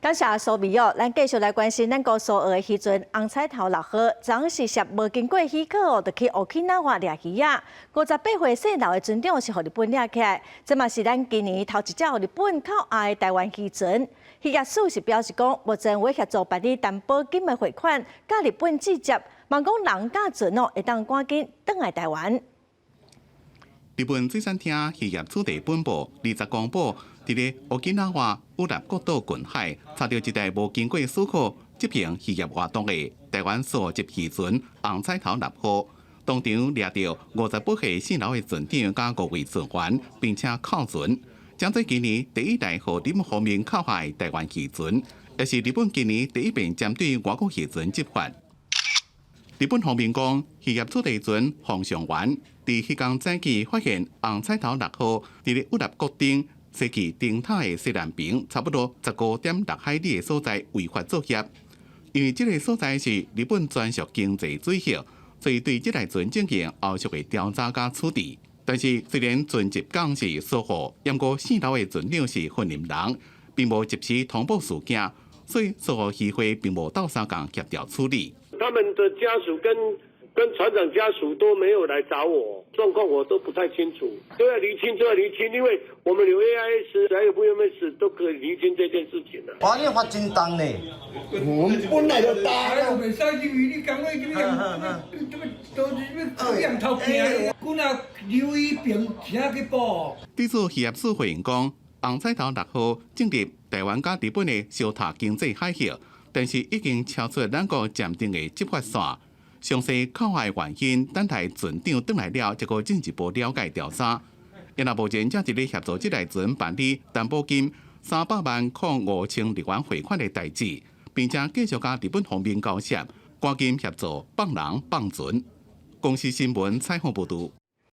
感谢苏美哦，咱继续来关心咱国苏澳的渔船红彩头6号，昨是涉无经过许可哦，就去乌克兰话掠鱼啊。58岁姓刘的船长是互日本掠起来，这嘛是咱今年头一只互日本靠岸的台湾渔船。渔业署是表示讲，目前会协助办理担保金的汇款，甲日本直接，望讲人甲船哦会当赶紧转来台湾。日本水产厅渔业处地本部20公布，伫咧乌吉那华乌纳国岛近海查到一台无经过许可执行渔业活动的台湾苏籍渔船红彩头6号，当场掠到58岁姓刘的船长甲5位船员，并且扣船。将在今年第一代和日本方面扣下的台湾渔船，也是日本今年第一遍针对外国渔船执法。日本方面讲，渔业处地船洪尚元伫迄天早起发现红彩头6号伫咧乌纳国顶西起灯塔的西南边，差不多15.6海里的所在违法作业。因为这个所在是日本专属经济水域，所以对这台船进行后续的调查甲处理。但是虽然船籍港是苏澳，不过姓刘的船长是混人人，并无及时通报事件，所以苏澳渔会并无到三港协调处理。他们的家属跟船长家属都没有来找我，状况我都不太清楚，都要厘清，因为我们有 AIS 还有 VMS 都可以厘清这件事情的。法律法真重呢，我们本来就大了。袂使你讲话都是两头行，古那留一边听去报。对此，渔业署回应讲，红彩头6号进入台湾甲日本的小塔经济海域，但是已经超出咱国暂定的执法线。详细扣海原因，等待船长转来了，再个进一步了解调查。因若目前正伫咧协助这台船办理担保金300万05,000日元汇款的代志，并且继续甲日本方面交涉，赶紧协助放人放船。公司新闻采访报道。